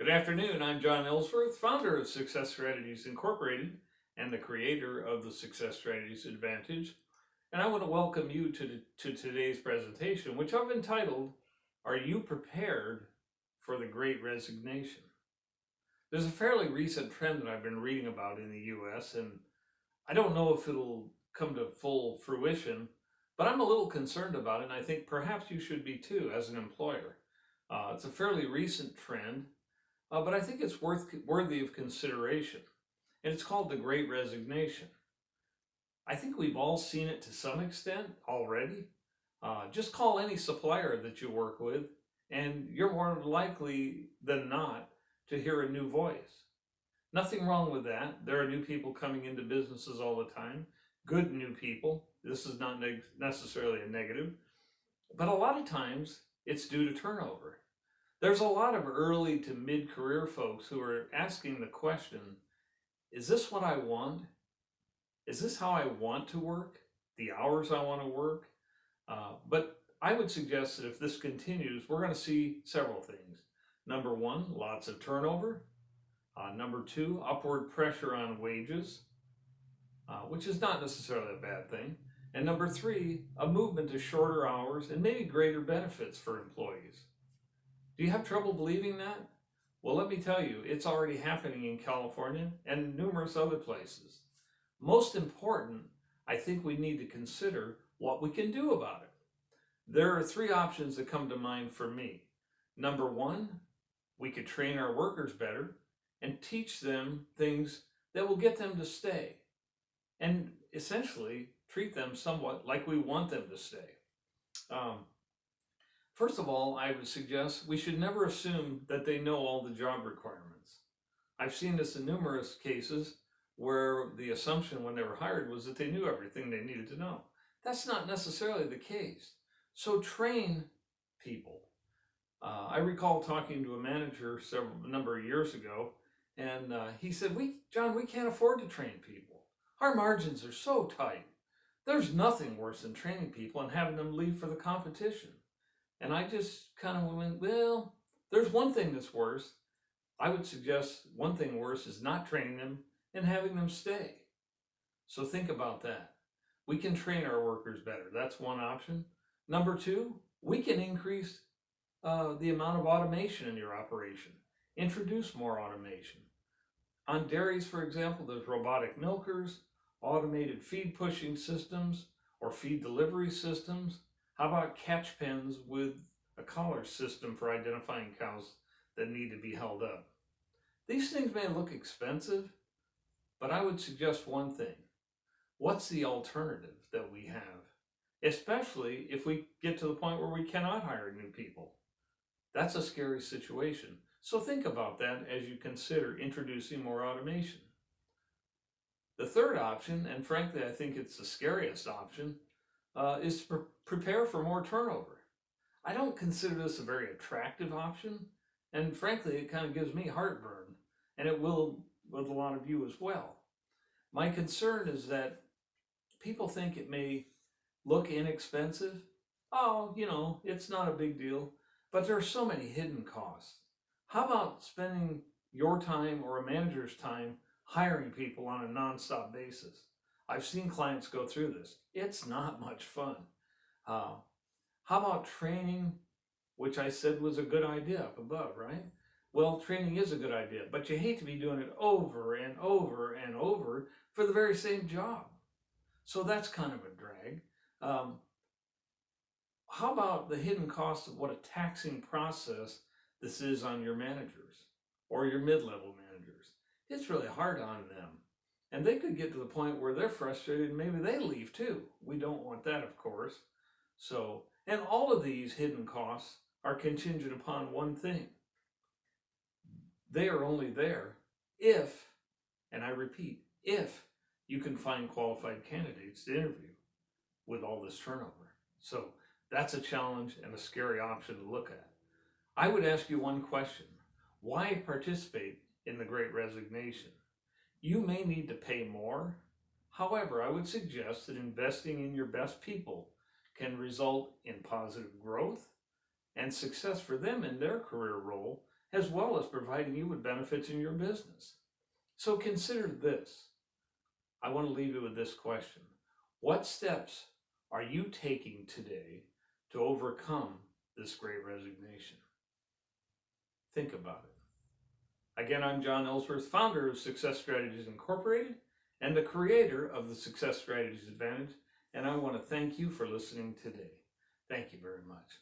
Good afternoon. I'm John Ellsworth, founder of Success Strategies Incorporated and the creator of the Success Strategies Advantage. And I want to welcome you to today's presentation, which I've entitled, Are You Prepared for the Great Resignation? There's a fairly recent trend that I've been reading about in the US, and I don't know if it'll come to full fruition, but I'm a little concerned about it, and I think perhaps you should be too as an employer. It's a fairly recent trend, but I think it's worthy of consideration. And it's called the Great Resignation. I think we've all seen it to some extent already. Just call any supplier that you work with, and you're more likely than not to hear a new voice. Nothing wrong with that. There are new people coming into businesses all the time, good new people. This is not necessarily a negative, but a lot of times it's due to turnover. There's a lot of early to mid-career folks who are asking the question, is this what I want? Is this how I want to work? The hours I want to work? But I would suggest that if this continues, we're going to see several things. Number one, lots of turnover. Number two, upward pressure on wages, which is not necessarily a bad thing. And number three, a movement to shorter hours and maybe greater benefits for employees. Do you have trouble believing that? Well, let me tell you, it's already happening in California and numerous other places. Most important, I think we need to consider what we can do about it. There are three options that come to mind for me. Number one, we could train our workers better and teach them things that will get them to stay, and essentially treat them somewhat like we want them to stay. First of all, I would suggest we should never assume that they know all the job requirements. I've seen this in numerous cases where the assumption when they were hired was that they knew everything they needed to know. That's not necessarily the case. So train people. I recall talking to a manager a number of years ago, and he said, John, we can't afford to train people. Our margins are so tight. There's nothing worse than training people and having them leave for the competition. And I just kind of went, well, there's one thing that's worse. I would suggest one thing worse is not training them and having them stay. So think about that. We can train our workers better. That's one option. Number two, we can increase the amount of automation in your operation. Introduce more automation. On dairies, for example, there's robotic milkers, automated feed pushing systems, or feed delivery systems. How about catch pens with a collar system for identifying cows that need to be held up? These things may look expensive, but I would suggest one thing. What's the alternative that we have? Especially if we get to the point where we cannot hire new people. That's a scary situation. So think about that as you consider introducing more automation. The third option, and frankly I think it's the scariest option, is to prepare for more turnover. I don't consider this a very attractive option, and frankly it kind of gives me heartburn, and it will with a lot of you as well. My concern is that people think it may look inexpensive. Oh, it's not a big deal, but there are so many hidden costs. How about spending your time or a manager's time hiring people on a nonstop basis? I've seen clients go through this. It's not much fun. How about training, which I said was a good idea up above, right? Well, training is a good idea, but you hate to be doing it over and over and over for the very same job. So that's kind of a drag. How about the hidden cost of what a taxing process this is on your managers or your mid-level managers? It's really hard on them. And they could get to the point where they're frustrated and maybe they leave too. We don't want that, of course. So, and all of these hidden costs are contingent upon one thing. They are only there if, and I repeat, if you can find qualified candidates to interview with all this turnover. So that's a challenge and a scary option to look at. I would ask you one question. Why participate in the Great Resignation? You may need to pay more. However, I would suggest that investing in your best people can result in positive growth and success for them in their career role as well as providing you with benefits in your business. So consider this. I want to leave you with this question. What steps are you taking today to overcome this great resignation? Think about it. Again, I'm John Ellsworth, founder of Success Strategies Incorporated and the creator of the Success Strategies Advantage, and I want to thank you for listening today. Thank you very much.